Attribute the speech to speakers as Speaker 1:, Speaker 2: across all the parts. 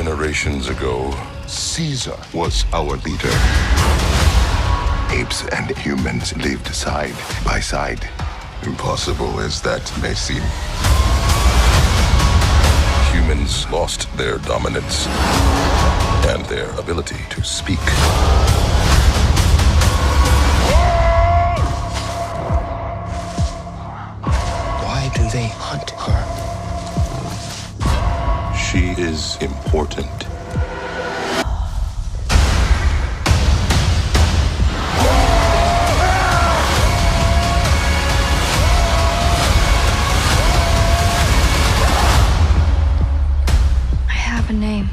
Speaker 1: Generations ago, Caesar was our leader. Apes and humans lived side by side. Impossible as that may seem. Humans lost their dominance and their ability to speak.
Speaker 2: Why do they hunt her?
Speaker 1: She is important.
Speaker 3: I have a name.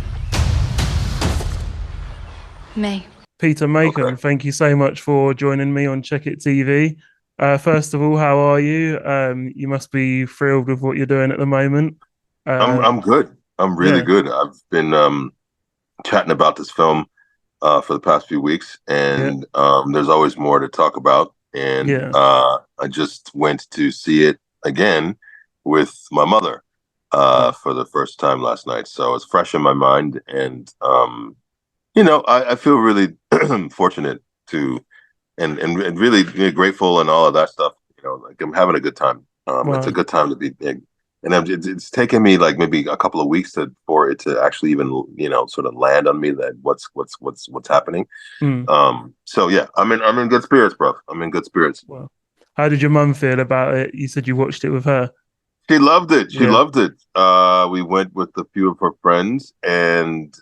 Speaker 3: May.
Speaker 4: Peter Macon,
Speaker 5: Okay.
Speaker 4: thank you so much for joining me on Check It TV. First of all, how are you? You must be thrilled with what you're doing at the moment.
Speaker 5: I'm good. I'm really
Speaker 4: yeah.
Speaker 5: good. I've been chatting about this film for the past few weeks, and there's always more to talk about. And
Speaker 4: Yeah.
Speaker 5: I just went to see it again with my mother for the first time last night. So it's fresh in my mind, and I feel really fortunate to and really grateful and all of that stuff. Like I'm having a good time. It's a
Speaker 4: Wow.
Speaker 5: good time to be big. And it's taken me like maybe a couple of weeks for it to actually even sort of land on me that what's happening. So yeah, I'm in good spirits, bro. I'm in good spirits.
Speaker 4: Wow. How did your mum feel about it? You said you watched it with her.
Speaker 5: She loved it. She
Speaker 4: Yeah.
Speaker 5: loved it. We went with a few of her friends, and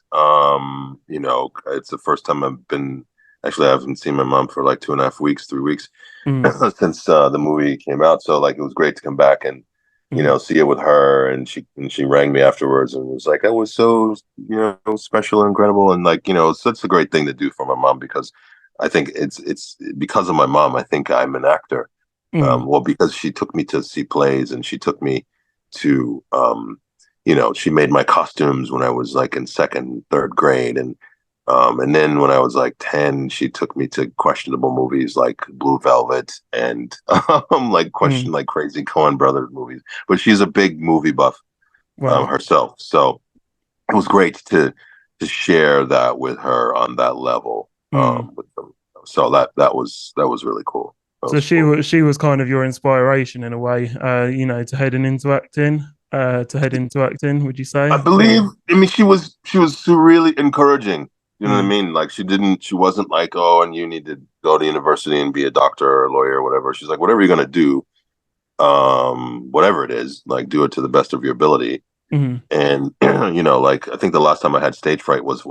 Speaker 5: it's the first time I've been. Actually, I haven't seen my mom for like 2.5 weeks, 3 weeks since the movie came out. So like, it was great to come back and see it with her. And she rang me afterwards and was like, "That was so special and incredible." And like it's such a great thing to do for my mom, because I think it's because of my mom. I think I'm an actor. Well, because she took me to see plays, and she took me to, she made my costumes when I was like in second, third grade. And then when I was like 10, she took me to questionable movies like Blue Velvet and like crazy Coen Brothers movies. But she's a big movie buff
Speaker 4: Wow.
Speaker 5: herself. So it was great to share that with her on that level. With them. So that was really cool.
Speaker 4: So she was kind of your inspiration in a way, to head into acting, would you say?
Speaker 5: I believe. I mean, she was really encouraging. You know what I mean? Like she wasn't like, "Oh, and you need to go to university and be a doctor or a lawyer or whatever." She's like, "Whatever you're gonna do, whatever it is, like do it to the best of your ability." And like I think the last time I had stage fright was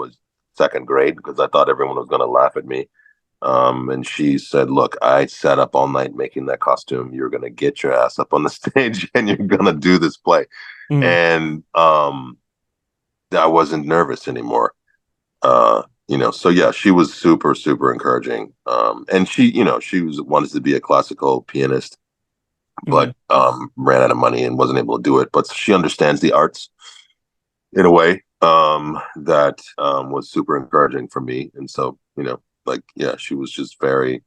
Speaker 5: second grade, because I thought everyone was gonna laugh at me. And she said, "Look, I sat up all night making that costume. You're gonna get your ass up on the stage and you're gonna do this play." And I wasn't nervous anymore. So yeah, she was super, super encouraging. And she wanted to be a classical pianist, but ran out of money and wasn't able to do it. But she understands the arts in a way that was super encouraging for me. And so, she was just very,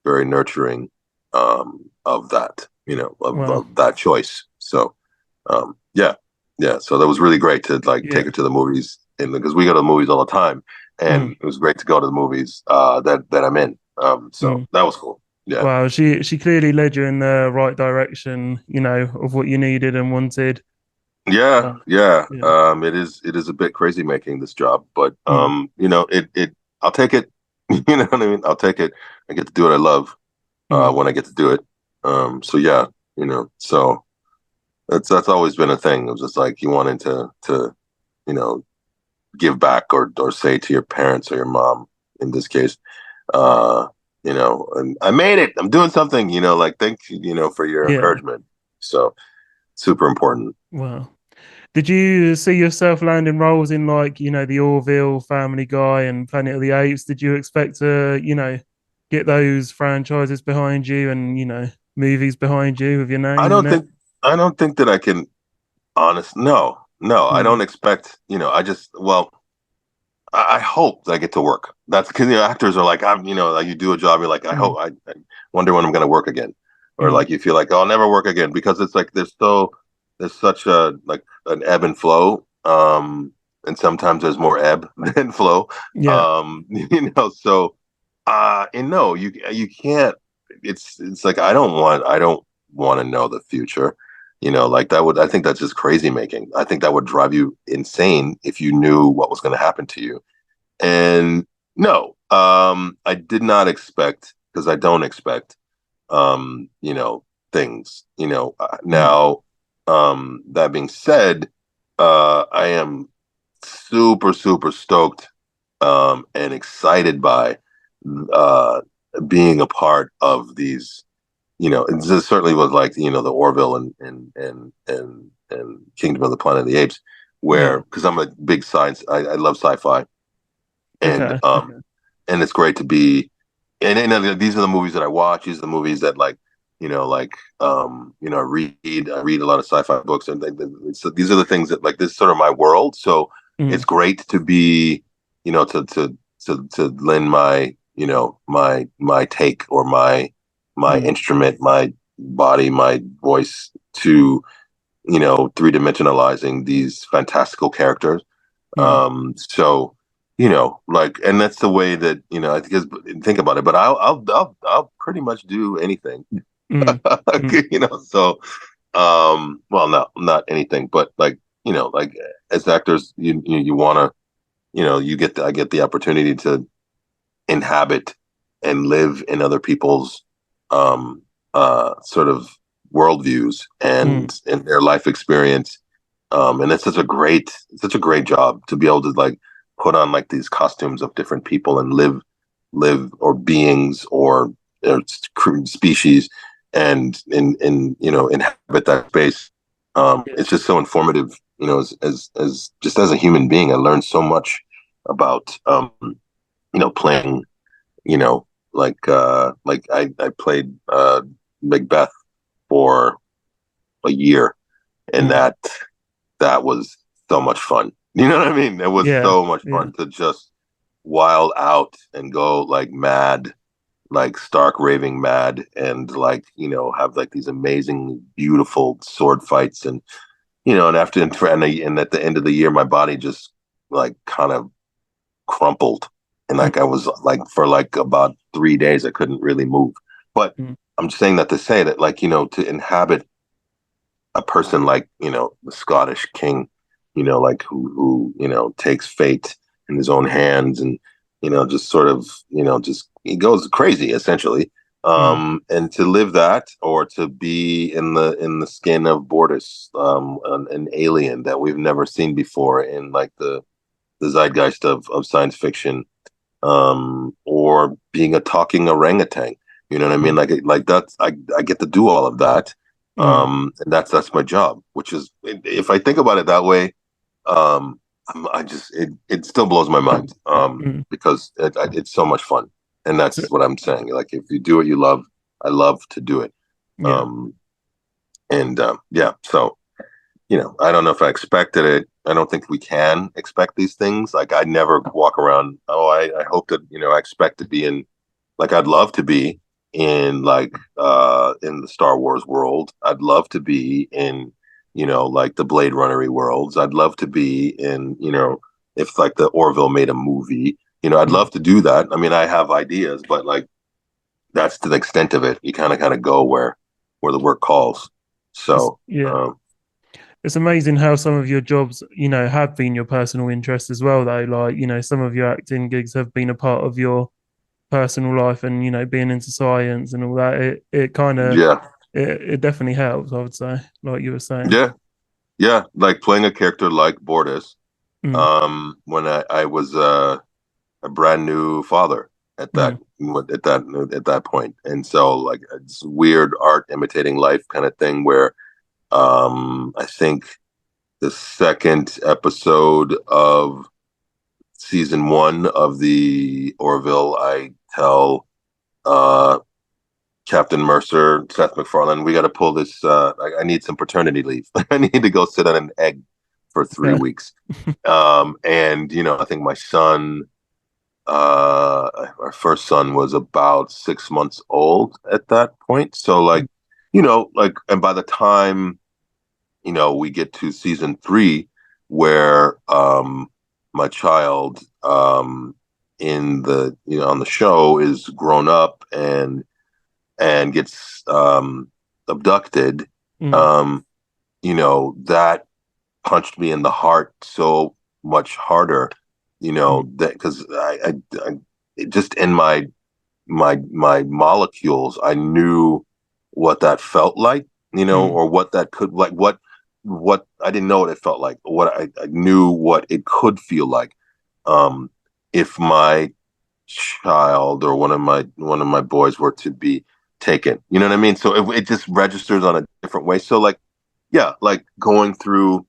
Speaker 5: very nurturing of that, of that choice. So so that was really great to take her to the movies, and because we go to the movies all the time, and it was great to go to the movies that I'm in. So that was cool. Yeah.
Speaker 4: Wow, she clearly led you in the right direction, of what you needed and wanted.
Speaker 5: Yeah. It is a bit crazy making this job, but I'll take it. You know what I mean? I'll take it. I get to do what I love when I get to do it. So yeah, so that's always been a thing. It was just like you wanting to give back or say to your parents or your mom in this case, and I made it. I'm doing something. Like thank you, for your encouragement. So super important.
Speaker 4: Wow. Did you see yourself landing roles in the Orville, Family Guy, and Planet of the Apes? Did you expect to, get those franchises behind you and, movies behind you with your name?
Speaker 5: I don't think that I can no, I don't expect, I hope that I get to work. That's because, actors are like, like you do a job. You're like, I hope, I wonder when I'm going to work again. Or like, you feel like, oh, I'll never work again, because it's like, there's such a, like an ebb and flow and sometimes there's more ebb than flow.
Speaker 4: Yeah.
Speaker 5: So and no, you can't. It's like I don't want to know the future. Like that would I think that's just crazy making. I think that would drive you insane if you knew what was going to happen to you. And no, I did not expect because I don't expect things. Now, that being said, I am super, super stoked and excited by uh, being a part of these. And this certainly was like the Orville and Kingdom of the Planet of the Apes, where
Speaker 4: Yeah.
Speaker 5: because I'm a big science, I love sci-fi, and
Speaker 4: Okay.
Speaker 5: and it's great to be. And these are the movies that I watch. These are the movies that I read a lot of sci-fi books, and so these are the things that like this is sort of my world. So
Speaker 4: Mm,
Speaker 5: it's great to be, to lend my take or my
Speaker 4: mm,
Speaker 5: instrument, my body, my voice to three dimensionalizing these fantastical characters.
Speaker 4: mm,
Speaker 5: So and that's the way that I think about it. But I'll pretty much do anything.
Speaker 4: mm, mm,
Speaker 5: So well, not anything, but like as actors, you want to, I get the opportunity to inhabit and live in other people's um sort of worldviews
Speaker 4: mm,
Speaker 5: and in their life experience. And it's such a great job to be able to like put on like these costumes of different people and live or beings or species and inhabit that space. It's just so informative, as just as a human being. I learned so much about playing, like I played Macbeth for a year, and
Speaker 4: mm.
Speaker 5: that was so much fun. You know what I mean? It was
Speaker 4: Yeah.
Speaker 5: so much
Speaker 4: Yeah.
Speaker 5: fun to just wild out and go like mad, like stark raving mad, and like have like these amazing, beautiful sword fights, and after and at the end of the year, my body just like kind of crumpled, and
Speaker 4: Mm,
Speaker 5: like I was like for like about 3 days I couldn't really move. But
Speaker 4: mm,
Speaker 5: I'm just saying that to say that like to inhabit a person like the Scottish king, like who takes fate in his own hands, and just sort of just he goes crazy essentially.
Speaker 4: mm,
Speaker 5: And to live that, or to be in the skin of Bortus, an alien that we've never seen before in like the zeitgeist of science fiction, or being a talking orangutan. You know what I mean?
Speaker 4: mm,
Speaker 5: Like that's I get to do all of that,
Speaker 4: mm.
Speaker 5: and that's my job. Which is, if I think about it that way, I just it still blows my mind,
Speaker 4: Mm.
Speaker 5: because it's so much fun, and
Speaker 4: So,
Speaker 5: that's what I'm saying. Like if you do what you love, I love to do it,
Speaker 4: yeah.
Speaker 5: um, and yeah. So I don't know if I expected it. I don't think we can expect these things. Like I never walk around. Oh, I hope that I expect to be in. Like I'd love to be in like in the Star Wars world. I'd love to be in like the Blade Runnery worlds. I'd love to be in if like the Orville made a movie. I'd
Speaker 4: Mm.
Speaker 5: love to do that. I mean, I have ideas, but like that's to the extent of it. You kind of go where the work calls. So
Speaker 4: Yeah. It's amazing how some of your jobs, have been your personal interests as well, though. Like, some of your acting gigs have been a part of your personal life and, being into science and all that. It kind of,
Speaker 5: yeah.
Speaker 4: it definitely helps, I would say, like you were saying.
Speaker 5: Yeah, yeah, like playing a character like Bortus,
Speaker 4: Mm,
Speaker 5: when I was a brand new father at that
Speaker 4: mm,
Speaker 5: at that point, and so like it's weird art imitating life kind of thing where I think the second episode of season one of the Orville, I tell uh Captain Mercer, Seth MacFarlane, we got to pull this. I need some paternity leave. I need to go sit on an egg for 3 weeks. And I think my son, our first son, was about 6 months old at that point. So like, and by the time we get to season three, where my child in the on the show is grown up and gets abducted,
Speaker 4: Mm.
Speaker 5: that punched me in the heart so much harder,
Speaker 4: Mm.
Speaker 5: that because I just in my molecules, I knew what that felt like,
Speaker 4: Mm.
Speaker 5: or what that could like what I didn't know what it felt like. What I knew what it could feel like, if my child or one of my boys were to be taken. You know what I mean? So it just registers on a different way. So like, yeah, like going through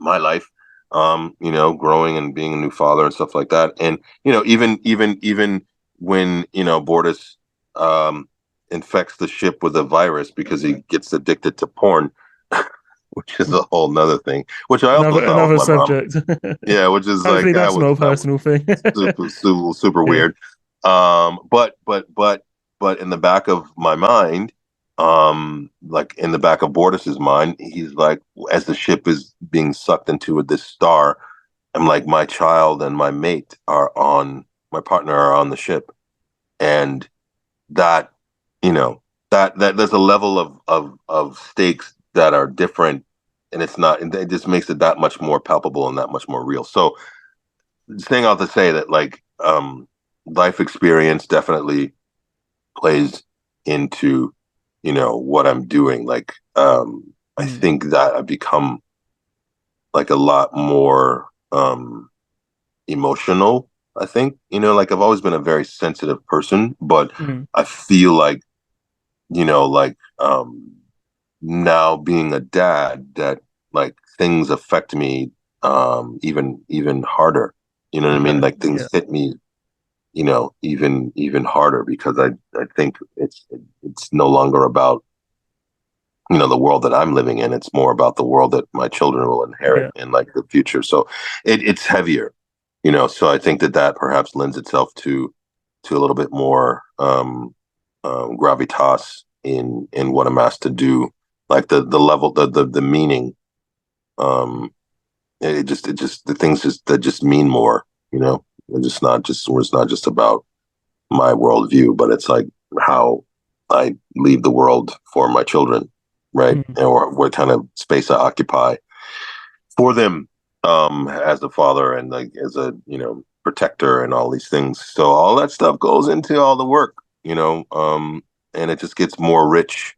Speaker 5: my life, growing and being a new father and stuff like that. And, even when, Bortus infects the ship with a virus because he gets addicted to porn, which is a whole nother thing, which I also saw with
Speaker 4: Another
Speaker 5: my mom.
Speaker 4: subject.
Speaker 5: Yeah, which is
Speaker 4: Hopefully
Speaker 5: like,
Speaker 4: that's not a
Speaker 5: that was
Speaker 4: personal thing.
Speaker 5: super, super, super
Speaker 4: Yeah.
Speaker 5: weird. But in the back of my mind, like in the back of Bortus's mind, he's like, as the ship is being sucked into this star, I'm like, my child and my mate my partner are on the ship, and that, that there's a level of stakes that are different, and it just makes it that much more palpable and that much more real. So, thing out to say that, like, life experience definitely plays into what I'm doing. Like, I
Speaker 4: Mm.
Speaker 5: think that I've become like a lot more emotional. I think, like, I've always been a very sensitive person, but
Speaker 4: Mm.
Speaker 5: I feel like, like, now being a dad, that like things affect me even harder. You know what I mean?
Speaker 4: Okay.
Speaker 5: Like, things
Speaker 4: Yeah.
Speaker 5: hit me, even harder, because I think it's no longer about, the world that I'm living in. It's more about the world that my children will inherit
Speaker 4: Yeah.
Speaker 5: in, like, the future. So it's heavier, so I think that perhaps lends itself to a little bit more gravitas in what I'm asked to do, like the level, the meaning. um it just the things that just mean more, it's not just about my worldview, but it's like how I leave the world for my children, right?
Speaker 4: Mm.
Speaker 5: Or what kind of space I occupy for them, as a father and, like, as a, protector and all these things. So all that stuff goes into all the work, and it just gets more rich.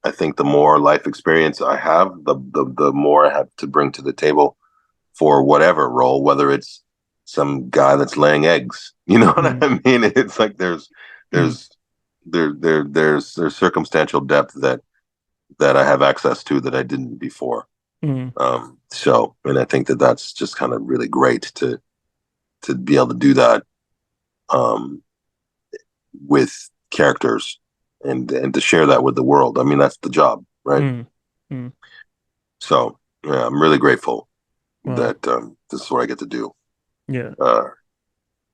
Speaker 5: I think the more life experience I have, the more I have to bring to the table for whatever role, whether it's some guy that's laying eggs. You know what
Speaker 4: Mm.
Speaker 5: I mean? It's like
Speaker 4: Mm.
Speaker 5: there's there's circumstantial depth that I have access to that I didn't before.
Speaker 4: Mm.
Speaker 5: So, and I think that's just kind of really great to be able to do that, um, with characters, and to share that with the world. I mean, that's the job, right?
Speaker 4: Mm. Mm.
Speaker 5: So, yeah, I'm really grateful
Speaker 4: Wow.
Speaker 5: that, this is what I get to do.
Speaker 4: Yeah.
Speaker 5: Uh,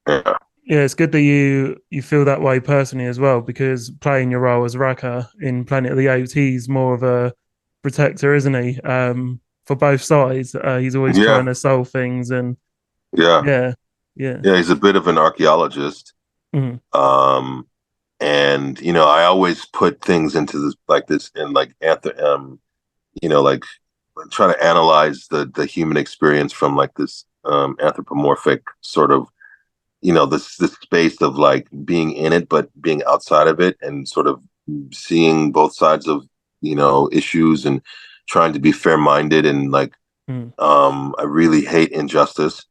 Speaker 5: yeah.
Speaker 4: Yeah, it's good that you feel that way personally as well, because playing your role as Raka in Planet of the Apes, he's more of a protector, isn't he? For both sides, he's always trying
Speaker 5: Yeah.
Speaker 4: to solve things, and
Speaker 5: Yeah.
Speaker 4: yeah, yeah.
Speaker 5: Yeah. He's a bit of an archaeologist.
Speaker 4: Mm.
Speaker 5: Um, and, I always put things into this, like this, and like, like, try to analyze the human experience from, like, this, anthropomorphic sort of, this space of, like, being in it but being outside of it, and sort of seeing both sides of, issues, and trying to be fair-minded, and, like,
Speaker 4: Mm.
Speaker 5: I really hate injustice.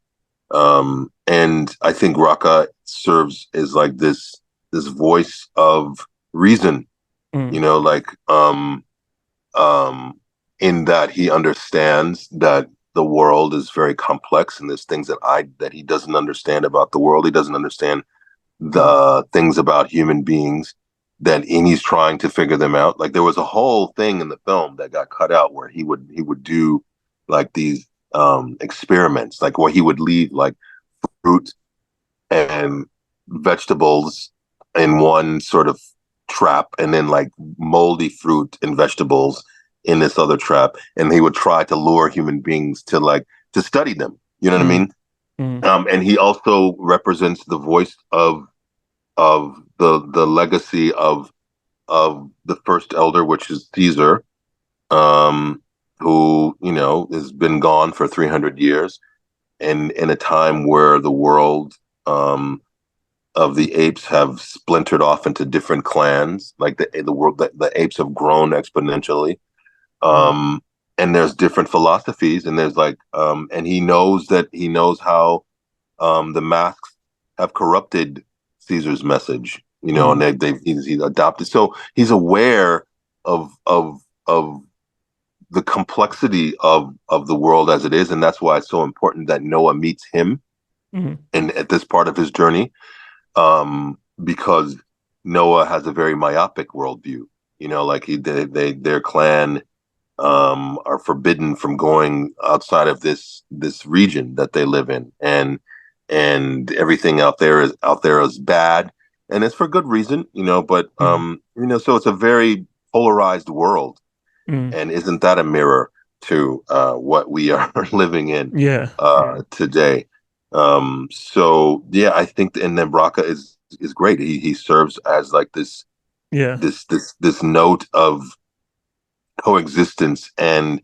Speaker 5: And I think Raka serves as, like, this voice of reason,
Speaker 4: Mm.
Speaker 5: like, um, in that he understands that the world is very complex, and there's things that he doesn't understand about the world. He doesn't understand
Speaker 4: Mm.
Speaker 5: the things about human beings, and he's trying to figure them out. Like, there was a whole thing in the film that got cut out where he would do, like, these experiments, like, where he would leave, like, fruit and vegetables in one sort of trap, and then, like, moldy fruit and vegetables in this other trap, and he would try to lure human beings to, like, to study them. You know what I
Speaker 4: Mm.
Speaker 5: mean?
Speaker 4: Mm.
Speaker 5: And he also represents the voice of the legacy of the first elder, which is Caesar, who has been gone for 300 years, and in a time where the world of the apes have splintered off into different clans, like the world that the apes have grown exponentially. Um, and there's different philosophies, and there's and he knows how the masks have corrupted Caesar's message, and he's adopted. So he's aware of the complexity of the world as it is, and that's why it's so important that Noah meets him
Speaker 4: Mm.
Speaker 5: and at this part of his journey, because Noah has a very myopic worldview. Like their clan are forbidden from going outside of this region that they live in, and everything out there is bad, and it's for good reason, But so it's a very polarized world,
Speaker 4: Mm.
Speaker 5: and isn't that a mirror to what we are living in
Speaker 4: Yeah.
Speaker 5: today? So yeah, I think, and then Raka is great. He serves as like
Speaker 4: Yeah.
Speaker 5: this note of coexistence and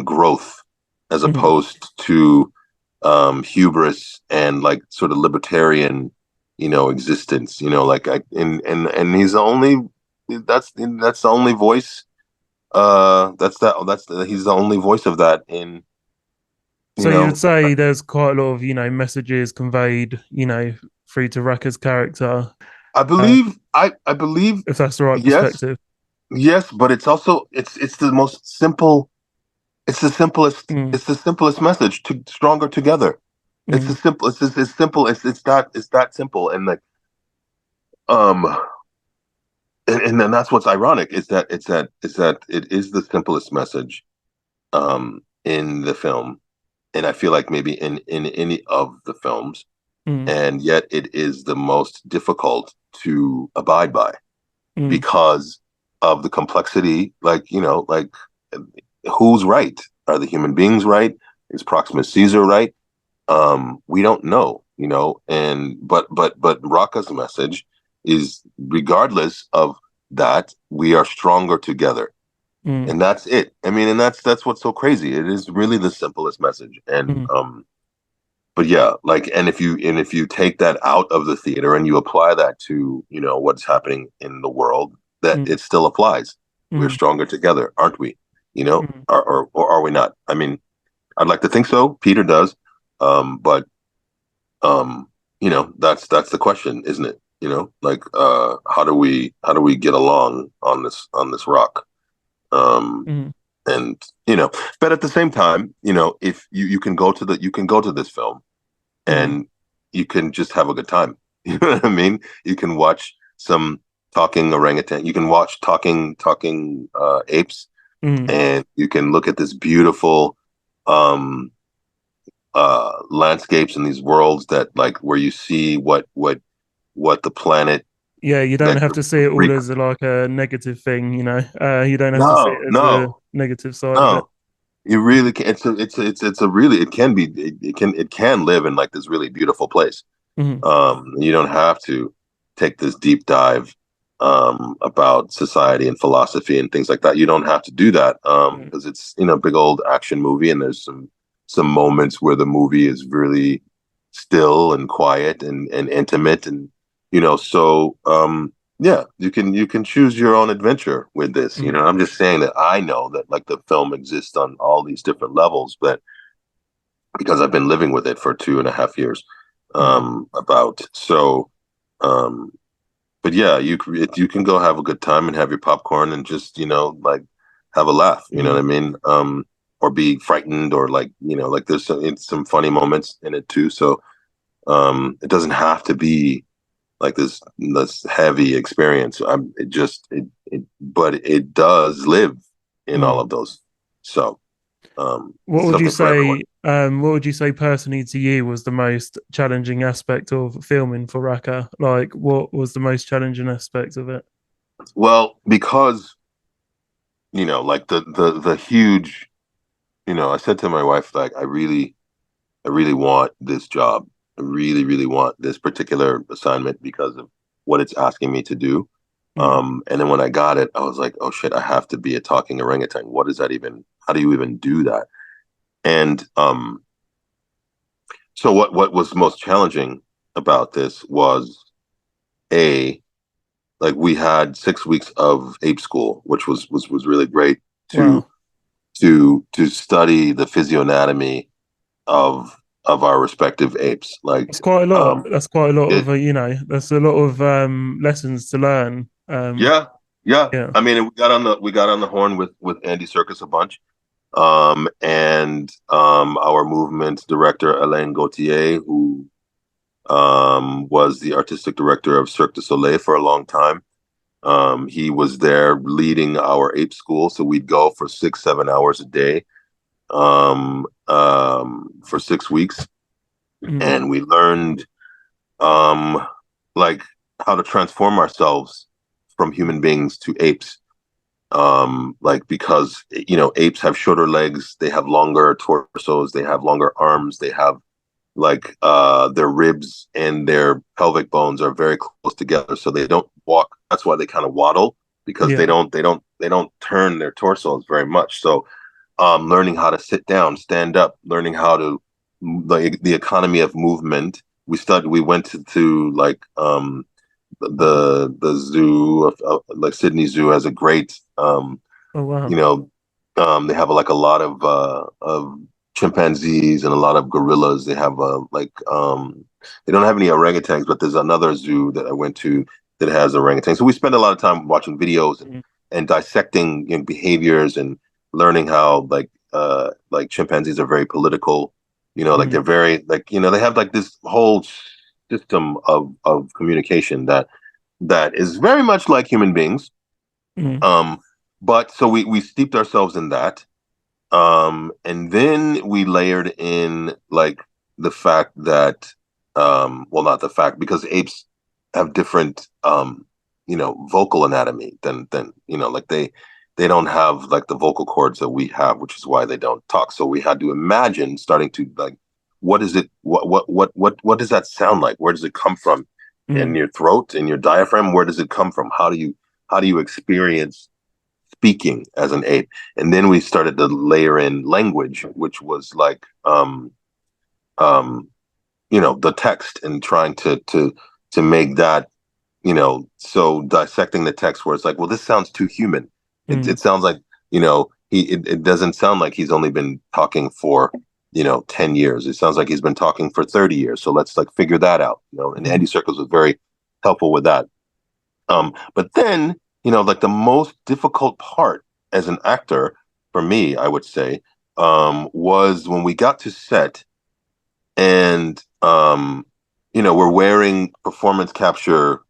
Speaker 5: growth, as
Speaker 4: Mhm.
Speaker 5: opposed to hubris and like sort of libertarian existence, like I and he's the only that's the only voice he's the only voice of that in you
Speaker 4: So you would
Speaker 5: know
Speaker 4: say there's quite a lot of, messages conveyed, through to Raka's character,
Speaker 5: I
Speaker 4: uh,
Speaker 5: believe I believe
Speaker 4: if that's the right
Speaker 5: yes,
Speaker 4: perspective.
Speaker 5: yes, but it's also it's the most simple.
Speaker 4: Mm.
Speaker 5: It's the simplest message. To stronger together. It's the
Speaker 4: Mm.
Speaker 5: simple. It's just as simple. It's that simple. And like um and then that's what's ironic is that it is the simplest message in the film, and I feel like maybe in any of the films,
Speaker 4: Mm.
Speaker 5: and yet it is the most difficult to abide by
Speaker 4: Mm.
Speaker 5: because of the complexity. Like who's right? Are the human beings right? Is Proximus Caesar right? We don't know, and but Raka's message is, regardless of that, we are stronger together,
Speaker 4: Mm.
Speaker 5: and that's it. I mean, and that's what's so crazy. It is really the simplest message, and
Speaker 4: Mm.
Speaker 5: but yeah, like, and if you take that out of the theater and you apply that to what's happening in the world, that
Speaker 4: Mm.
Speaker 5: it still applies. We're
Speaker 4: Mm.
Speaker 5: stronger together, aren't we?
Speaker 4: Mm.
Speaker 5: Or are we not? I mean, I'd like to think so. Peter does, but um that's the question, isn't it? Like how do we get along on this rock? um
Speaker 4: Mm.
Speaker 5: and but at the same time, if you can go to this film
Speaker 4: Mm.
Speaker 5: and you can just have a good time. You know what I mean? You can watch some talking orangutan, you can watch talking apes,
Speaker 4: Mm.
Speaker 5: and you can look at this beautiful um landscapes in these worlds, that like where you see what the planet
Speaker 4: Yeah, you don't
Speaker 5: that
Speaker 4: have to see it all as like a negative thing, you don't have to see
Speaker 5: no,
Speaker 4: it as a
Speaker 5: no,
Speaker 4: negative side of it.
Speaker 5: no, you really can. It's a really, it can be, it can live in like this really beautiful place.
Speaker 4: Mm.
Speaker 5: You don't have to take this deep dive about society and philosophy and things like that. You don't have to do that,
Speaker 4: Mm.
Speaker 5: because it's big old action movie, and there's some moments where the movie is really still and quiet and intimate, and so yeah, you can choose your own adventure with this.
Speaker 4: Mm.
Speaker 5: I'm just saying that I know that like the film exists on all these different levels, but because I've been living with it for 2.5 years,
Speaker 4: Mm.
Speaker 5: about so um but yeah, you can go have a good time and have your popcorn and just like have a laugh, you know what
Speaker 4: Mm.
Speaker 5: I mean? Or be frightened, or like like there's some funny moments in it too, so it doesn't have to be like this heavy experience. But it does live in all
Speaker 4: Mm.
Speaker 5: of those, so
Speaker 4: What
Speaker 5: it's
Speaker 4: would you
Speaker 5: something for everyone.
Speaker 4: say? What would you say personally to you was the most challenging aspect of filming for Raka? Like, what was the most challenging aspect of it?
Speaker 5: Well, because like the huge, I said to my wife, like, I really I really want this job. I really, really want this particular assignment because of what it's asking me to do. And then when I got it, I was like, oh shit, I have to be a talking orangutan. What is that even? How do you even do that? And so what was most challenging about this was a like we had 6 weeks of ape school, which was really great to
Speaker 4: Wow.
Speaker 5: to study the physioanatomy of our respective apes. Like
Speaker 4: That's quite a lot.
Speaker 5: um
Speaker 4: That's quite a lot
Speaker 5: it,
Speaker 4: of, that's a lot of lessons to learn.
Speaker 5: yeah, yeah.
Speaker 4: Yeah.
Speaker 5: I mean, we got on the horn with Andy Serkis a bunch. And our movement director Alain Gauthier, who was the artistic director of Cirque du Soleil for a long time. He was there leading our ape school, so we'd go for 6-7 hours a day for 6 weeks,
Speaker 4: Mm.
Speaker 5: and we learned um, like how to transform ourselves from human beings to apes. Like because apes have shorter legs, they have longer torsos, they have longer arms, they have like their ribs and their pelvic bones are very close together, so they don't walk. That's why they kind of waddle, because
Speaker 4: Yeah.
Speaker 5: they don't turn their torsos very much. So learning how to sit down, stand up, learning how to the economy of movement. We went to like the zoo of like Sydney Zoo has a great
Speaker 4: Oh wow.
Speaker 5: you know they have like a lot of chimpanzees and a lot of gorillas. They have they don't have any orangutans, but there's another zoo that I went to that has orangutans. So we spend a lot of time watching videos
Speaker 4: Mm.
Speaker 5: and dissecting behaviors and learning how like chimpanzees are very political. Like
Speaker 4: Mm.
Speaker 5: they're very like they have like this whole system of communication that is very much like human beings.
Speaker 4: Mm.
Speaker 5: Um, but so we steeped ourselves in that. And then we layered in like the fact that well, not the fact, because apes have different vocal anatomy than like they don't have like the vocal cords that we have, which is why they don't talk. So we had to imagine starting to like what is it what does that sound like? Where does it come from in
Speaker 4: Mm.
Speaker 5: your throat, in your diaphragm? Where does it come from? How do you experience speaking as an ape? And then we started to layer in language, which was like um the text, and trying to make that so dissecting the text where it's like, well, this sounds too human. It
Speaker 4: Mm.
Speaker 5: sounds like it doesn't sound like he's only been talking for 10 years. It sounds like he's been talking for 30 years, so let's like figure that out. And Andy
Speaker 4: Mm.
Speaker 5: Serkis was very helpful with that. But then, like the most difficult part as an actor for me, I would say, was when we got to set and we're wearing performance capture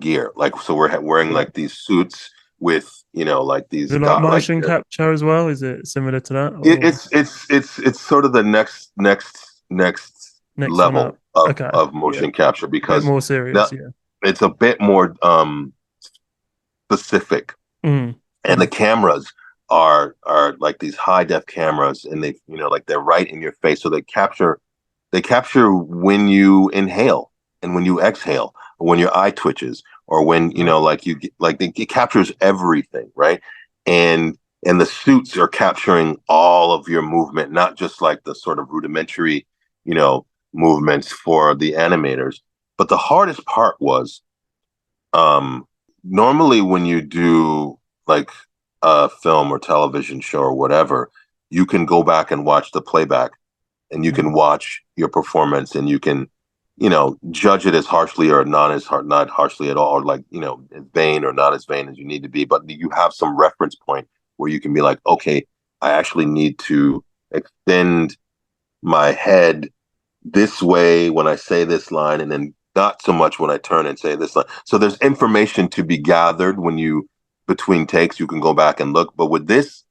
Speaker 5: gear. Like, so we're wearing
Speaker 4: Yeah.
Speaker 5: like these suits with like
Speaker 4: Is
Speaker 5: these
Speaker 4: it like
Speaker 5: got like
Speaker 4: motion capture as well? Is it similar to that,
Speaker 5: it,
Speaker 4: or
Speaker 5: it's sort of the next
Speaker 4: next one up?
Speaker 5: level of
Speaker 4: Okay. Yeah.
Speaker 5: motion capture,
Speaker 4: A bit
Speaker 5: because
Speaker 4: more
Speaker 5: now
Speaker 4: serious. Yeah.
Speaker 5: it's a bit more specific.
Speaker 4: Mm.
Speaker 5: And the
Speaker 4: Mm.
Speaker 5: cameras are like these high def cameras, and they like they're right in your face, so they capture when you inhale and when you exhale, or when your eye twitches, or when
Speaker 4: Wow.
Speaker 5: like you like it captures everything, right? And the suits are capturing all of your movement, not just like the sort of rudimentary you know movements for the animators. But the hardest part was um normally when you do like a film or television show or whatever, you can go back and watch the playback, and you
Speaker 4: Mm.
Speaker 5: can watch your performance, and you can judge it as harshly or not harshly at all, or like as vain or not as vain as you need to be. But you have some reference point where you can be like, okay, I actually need to extend my head this way when I say this line, and then not so much when I turn and say this line. So there's information to be gathered when you between takes. You can go back and look, but with this,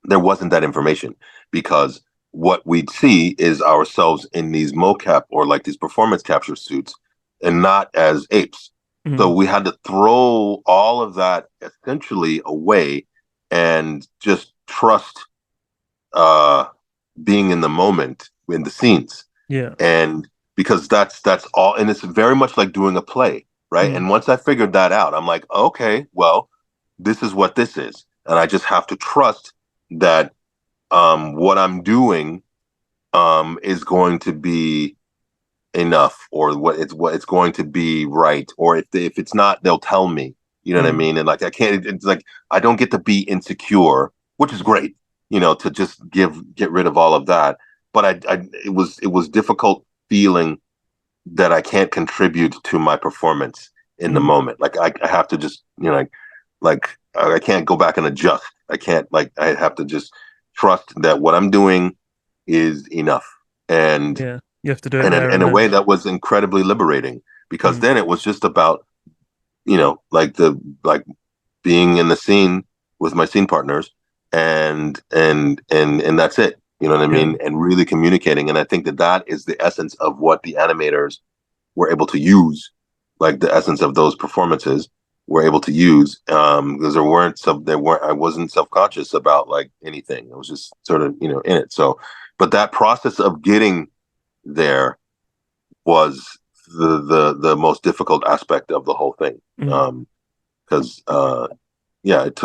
Speaker 5: there wasn't that information, because what we'd see is ourselves in these mocap or like these performance capture suits, and not as apes. So
Speaker 4: Mm.
Speaker 5: we had to throw all of that essentially away and just trust uh being in the moment in the scenes.
Speaker 4: Yeah.
Speaker 5: And because that's all, and it's very much like doing a play, right? And once I figured that out, I'm like, okay, well, this is what this is, and I just have to trust that what I'm doing is going to be enough, or what it's going to be right, or if it's not, they'll tell me. You know what I mean? And like I can't. It's like I don't get to be insecure, which is great. To just get rid of all of that. But it was difficult feeling that I can't contribute to my performance in the moment. Like I have to just like I can't go back and adjust. I can't I have to just trust that what I'm doing is enough. And
Speaker 4: Yeah, you have to do it
Speaker 5: and
Speaker 4: there
Speaker 5: in a
Speaker 4: and
Speaker 5: way
Speaker 4: then.
Speaker 5: that was incredibly liberating, because then it was just about like being in the scene with my scene partners, and that's it. You know what I mean? And really communicating. And I think that is the essence of what the animators were able to use, like the essence of those performances were able to use, because I wasn't self-conscious about like anything. I was just sort of in it. So, but that process of getting there was the most difficult aspect of the whole thing, because it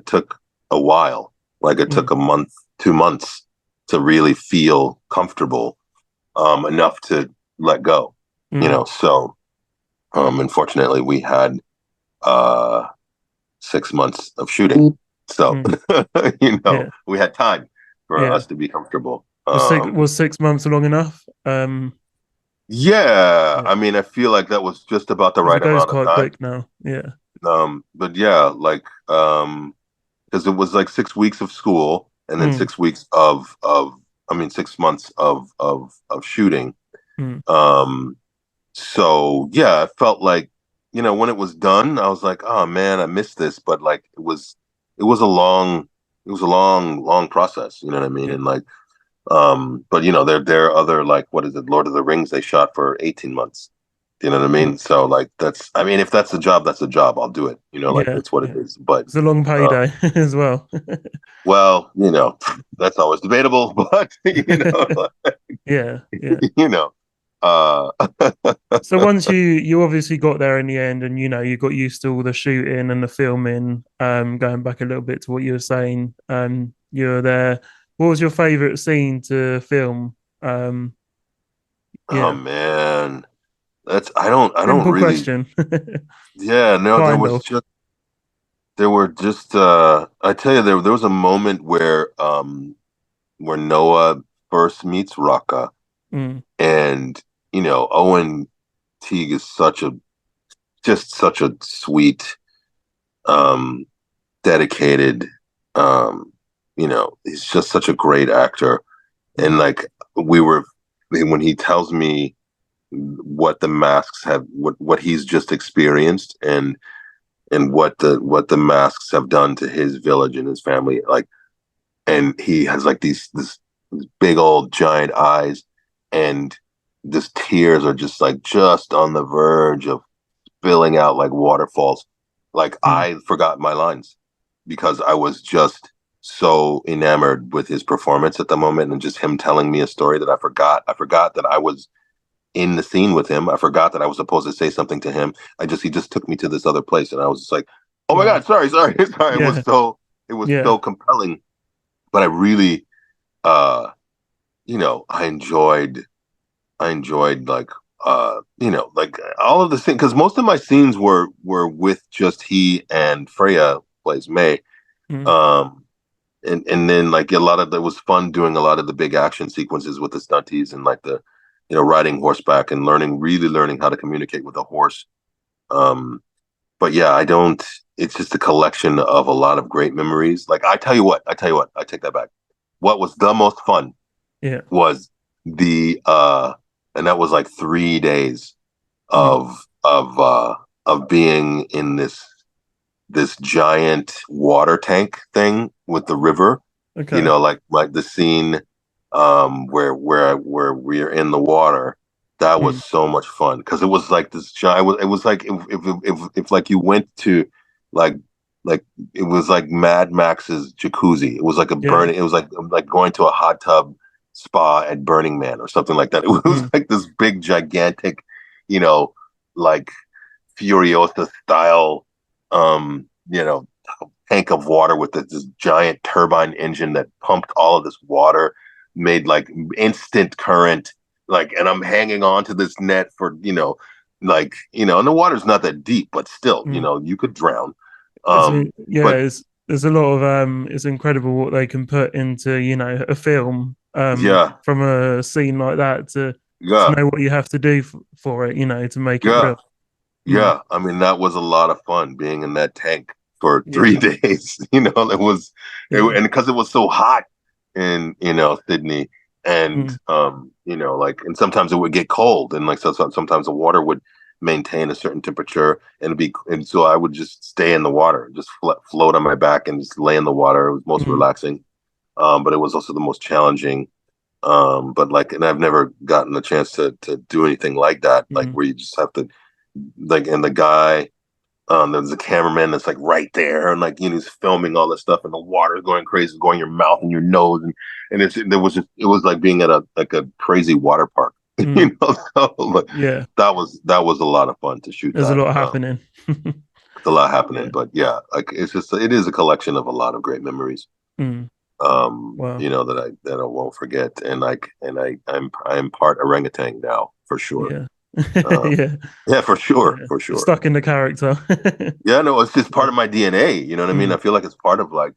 Speaker 5: took a while. Like it took a month, 2 months to really feel comfortable enough to let go. So unfortunately we had 6 months of shooting, so
Speaker 4: Yeah.
Speaker 5: we had time for
Speaker 4: Yeah.
Speaker 5: us to be comfortable.
Speaker 4: Was 6 months long enough?
Speaker 5: Yeah,
Speaker 4: Yeah.
Speaker 5: I mean, I feel like that was just about the
Speaker 4: Because
Speaker 5: right
Speaker 4: it goes
Speaker 5: amount of
Speaker 4: quite
Speaker 5: time.
Speaker 4: quick now. Yeah.
Speaker 5: But yeah, like because it was like 6 weeks of school, and then 6 weeks I mean 6 months of shooting. So yeah, I felt like, when it was done, I was like, oh man, I missed this. But like it was a long process, you know what I mean?
Speaker 4: Yeah.
Speaker 5: And like but there are other, like, what is it, Lord of the Rings, they shot for 18 months. You know what I mean? So like I mean, if that's a job, that's a job. I'll do it. Like
Speaker 4: Yeah.
Speaker 5: it's what it
Speaker 4: Yeah.
Speaker 5: is. But
Speaker 4: It's a long payday as well.
Speaker 5: well, that's always debatable, but
Speaker 4: Yeah. Yeah.
Speaker 5: you know, uh
Speaker 4: So once you obviously got there in the end, and you got used to all the shooting and the filming. Going back a little bit to what you were saying, you were there. What was your favorite scene to film?
Speaker 5: oh
Speaker 4: Yeah,
Speaker 5: man, I don't
Speaker 4: simple
Speaker 5: really.
Speaker 4: question.
Speaker 5: Yeah, no,
Speaker 4: Kind of.
Speaker 5: there were just I tell you, there was a moment where Noah first meets Raka,
Speaker 4: Mm,
Speaker 5: and Owen Teague is such a sweet, um dedicated, he's just such a great actor. And like when he tells me what the masks have, what he's just experienced, and what the masks have done to his village and his family, like, and he has like these big old giant eyes, and his tears are just on the verge of spilling out like waterfalls. Like
Speaker 4: mm,
Speaker 5: I forgot my lines because I was just so enamored with his performance at the moment, and just him telling me a story that I forgot. I forgot that I was in the scene with him. I forgot that I was supposed to say something to him. He just took me to this other place, and I was just like, "Oh my
Speaker 4: wow.
Speaker 5: god, sorry, sorry, sorry."
Speaker 4: Yeah.
Speaker 5: It was
Speaker 4: Yeah.
Speaker 5: so compelling, but I really, uh, I enjoyed like like all of the scenes, because most of my scenes were with just he, and Freya plays May.
Speaker 4: Mm,
Speaker 5: Um, and then like a lot of it was fun doing a lot of the big action sequences with the stunties, and like the riding horseback and really learning how to communicate with a horse. But yeah, I don't. It's just a collection of a lot of great memories. Like I take that back. What was the most fun
Speaker 4: yeah.
Speaker 5: was and that was like 3 days
Speaker 4: Mm,
Speaker 5: of being in this giant water tank thing with the river.
Speaker 4: okay.
Speaker 5: Like the scene where we're in the water. That was
Speaker 4: Mm,
Speaker 5: so much fun, because it was like this giant. It was like if like you went to like like it was like Mad Max's jacuzzi. It was like a
Speaker 4: yeah.
Speaker 5: burning. It was like going to a hot tub spa at Burning Man or something like that. It was like this big, gigantic, you know, like Furiosa style, you know, tank of water with this giant turbine engine that pumped all of this water, made like instant current, like, and I'm hanging on to this net for, like, and the water's not that deep, but still, you could drown. But
Speaker 4: there's a lot of it's incredible what they can put into, a film
Speaker 5: yeah,
Speaker 4: from a scene like that to
Speaker 5: yeah,
Speaker 4: know what you have to do for it, to make it
Speaker 5: yeah,
Speaker 4: real.
Speaker 5: yeah. I mean, that was a lot of fun being in that tank for
Speaker 4: Yeah.
Speaker 5: 3 days.
Speaker 4: Yeah.
Speaker 5: And because it was so hot in Sydney, and like, and sometimes it would get cold, and like sometimes the water would maintain a certain temperature, and so I would just stay in the water, just float on my back and just lay in the water. It was most relaxing, but it was also the most challenging. But like, and I've never gotten the chance to do anything like that, like where you just have to, like, and the guy, there's a cameraman that's like right there, and like, he's filming all this stuff, and the water's going crazy, going in your mouth and your nose, and it was like being at a crazy water park. So like,
Speaker 4: Yeah.
Speaker 5: that was a lot of fun to shoot.
Speaker 4: There's a lot happening.
Speaker 5: It's a lot happening, but yeah, like, it is a collection of a lot of great memories.
Speaker 4: Wow.
Speaker 5: That I won't forget, and I'm part orangutan now, for sure.
Speaker 4: Yeah.
Speaker 5: Yeah, for sure,
Speaker 4: Yeah.
Speaker 5: for sure.
Speaker 4: Stuck in the character.
Speaker 5: Yeah, no, it's just part of my DNA. You know what I mean? I feel like it's part of, like,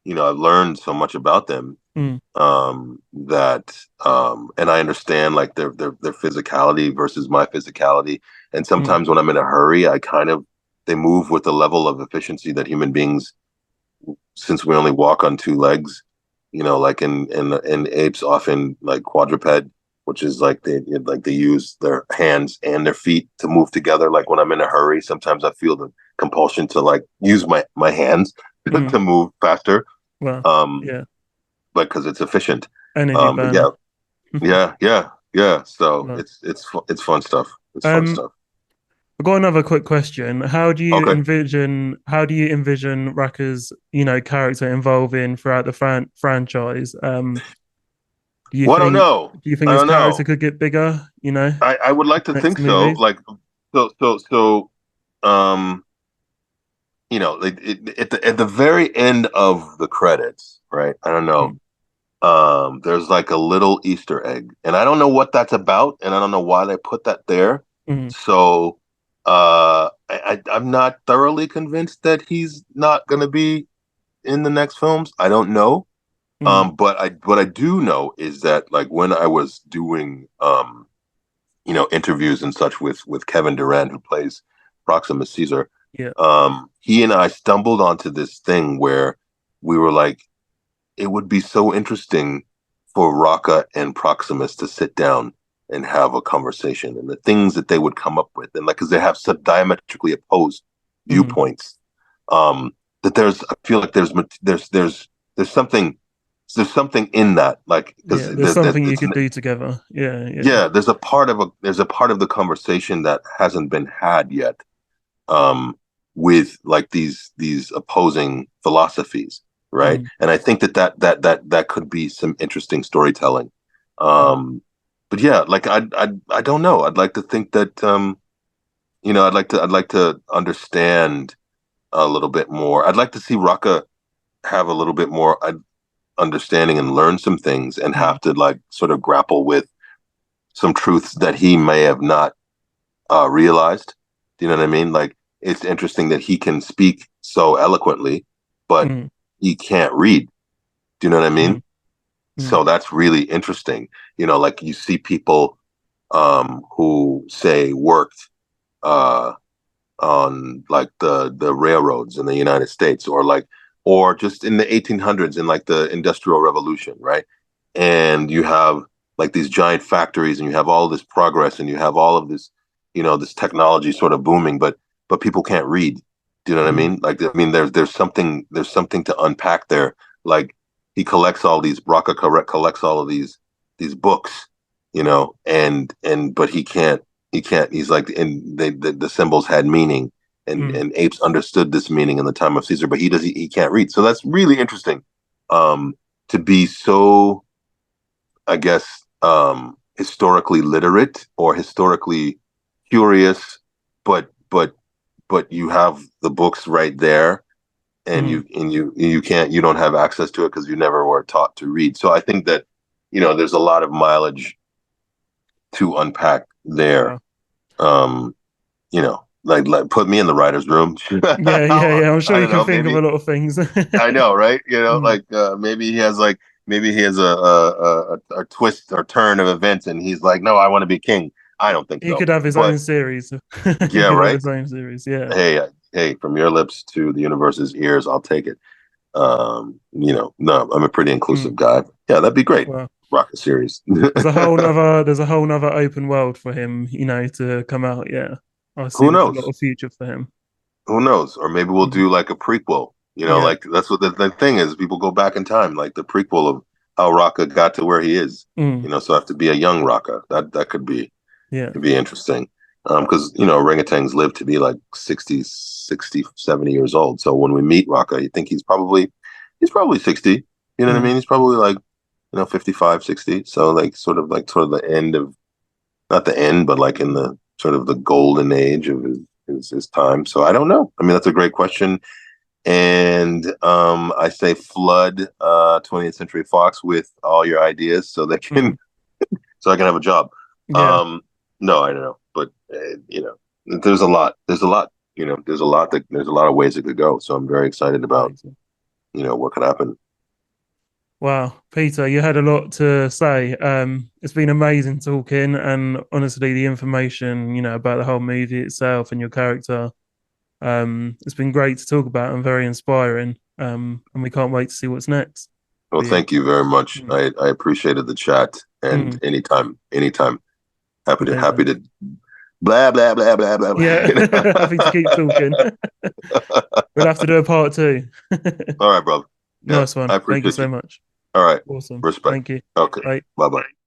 Speaker 5: I've learned so much about them, that and I understand, like, their physicality versus my physicality. And sometimes when I'm in a hurry, they move with the level of efficiency that human beings, since we only walk on two legs, like in apes, often like quadruped, which is like they use their hands and their feet to move together. Like, when I'm in a hurry, sometimes I feel the compulsion to, like, use my hands to move faster.
Speaker 4: Wow. Yeah.
Speaker 5: But because it's efficient.
Speaker 4: Energy burner.
Speaker 5: Yeah. So
Speaker 4: Wow.
Speaker 5: it's fun stuff. It's fun stuff.
Speaker 4: I've got another quick question. How do you
Speaker 5: Okay.
Speaker 4: envision Raka's, character evolving throughout the franchise? Do you
Speaker 5: Well, I don't
Speaker 4: think
Speaker 5: know. I
Speaker 4: his
Speaker 5: don't know.
Speaker 4: character could get bigger?
Speaker 5: I would like to
Speaker 4: next
Speaker 5: think so.
Speaker 4: movies?
Speaker 5: Like, um, like, at the very end of the credits, right? I don't know. There's like a little Easter egg, and I don't know what that's about, and I don't know why they put that there. So, I'm not thoroughly convinced that he's not going to be in the next films. I don't know. But what I do know is that, like, when I was doing interviews and such with Kevin Durant, who plays Proximus Caesar, he and I stumbled onto this thing where we were like, it would be so interesting for Raka and Proximus to sit down and have a conversation, and the things that they would come up with, and, like, because they have such diametrically opposed viewpoints, that I feel like there's something in that, like, because
Speaker 4: there's something you could do together. Yeah.
Speaker 5: There's a part of the conversation that hasn't been had yet, with, like, these opposing philosophies, right? And I think that could be some interesting storytelling. But yeah, like, I don't know. I'd like to think that I'd like to understand a little bit more. I'd like to see Raka have a little bit more understanding and learn some things, and have to, like, sort of grapple with some truths that he may have not realized. Do you know what I mean? Like, it's interesting that he can speak so eloquently, but he can't read. Do you know what I mean? So that's really interesting. Like, you see people who say worked on, like, the railroads in the United States, or just in the 1800s, in, like, the Industrial Revolution, right? And you have, like, these giant factories, and you have all this progress, and you have all of this, this technology sort of booming, but people can't read. Do you know what I mean? Like, I mean, there's something to unpack there. Like, he collects all these collects all of these books, but he can't. He's like, and the symbols had meaning, and apes understood this meaning in the time of Caesar, but he can't read. So that's really interesting, to be so I guess, historically literate or historically curious, but you have the books right there, and you don't have access to it because you never were taught to read. So I think that, there's a lot of mileage to unpack there.
Speaker 4: Wow.
Speaker 5: Like put me in the writer's room.
Speaker 4: Yeah. I'm sure
Speaker 5: I
Speaker 4: you
Speaker 5: don't
Speaker 4: can
Speaker 5: know,
Speaker 4: think of
Speaker 5: maybe.
Speaker 4: a lot of things.
Speaker 5: I know, right?
Speaker 4: Mm.
Speaker 5: Maybe he has a twist or turn of events, and he's like, no, I want to be king. I don't think
Speaker 4: He
Speaker 5: so,
Speaker 4: could have his
Speaker 5: but
Speaker 4: own series. He
Speaker 5: yeah,
Speaker 4: could have
Speaker 5: right.
Speaker 4: his own series. Yeah.
Speaker 5: Hey, from your lips to the universe's ears, I'll take it. No, I'm a pretty inclusive
Speaker 4: Mm.
Speaker 5: guy. Yeah, that'd be great.
Speaker 4: Well,
Speaker 5: Rocket series.
Speaker 4: there's a whole nother open world for him, to come out. Yeah. I see
Speaker 5: Who
Speaker 4: there's a lot
Speaker 5: knows?
Speaker 4: of future for him.
Speaker 5: Who knows? Or maybe we'll
Speaker 4: Mhm.
Speaker 5: do like a prequel.
Speaker 4: Yeah.
Speaker 5: Like that's what the thing is. People go back in time, like the prequel of how Raka got to where he is.
Speaker 4: Mm.
Speaker 5: So I have to be a young Raka. That
Speaker 4: Yeah.
Speaker 5: could be interesting. Because orangutans live to be like 60, 70 years old. So when we meet Raka, you think he's probably 60. You know what I
Speaker 4: Mm.
Speaker 5: mean? He's probably like 55, 60. So like sort of the end of, not the end, but like in the sort of the golden age of his time. So I don't know. I mean, that's a great question. And I say flood 20th Century Fox with all your ideas so they can
Speaker 4: Mm.
Speaker 5: so I can have a job.
Speaker 4: Yeah.
Speaker 5: Um, no, I don't know, but there's a lot. There's a lot of ways it could go. So I'm very excited about
Speaker 4: Amazing.
Speaker 5: what could happen.
Speaker 4: Wow, Peter, you had a lot to say. It's been amazing talking, and honestly, the information about the whole movie itself and your character, it's been great to talk about and very inspiring. And we can't wait to see what's next
Speaker 5: Well,
Speaker 4: for you.
Speaker 5: thank you very much.
Speaker 4: Mm,
Speaker 5: I appreciated the chat, and
Speaker 4: mm,
Speaker 5: anytime, happy
Speaker 4: amazing.
Speaker 5: to blah blah blah blah blah.
Speaker 4: Yeah, happy to keep talking. We'll have to do a part two.
Speaker 5: All right, bro. Yeah,
Speaker 4: Nice
Speaker 5: I
Speaker 4: one. Thank you
Speaker 5: appreciate
Speaker 4: so
Speaker 5: you.
Speaker 4: much.
Speaker 5: All right,
Speaker 4: Awesome.
Speaker 5: respect.
Speaker 4: Thank you.
Speaker 5: Okay,
Speaker 4: Bye.
Speaker 5: bye bye.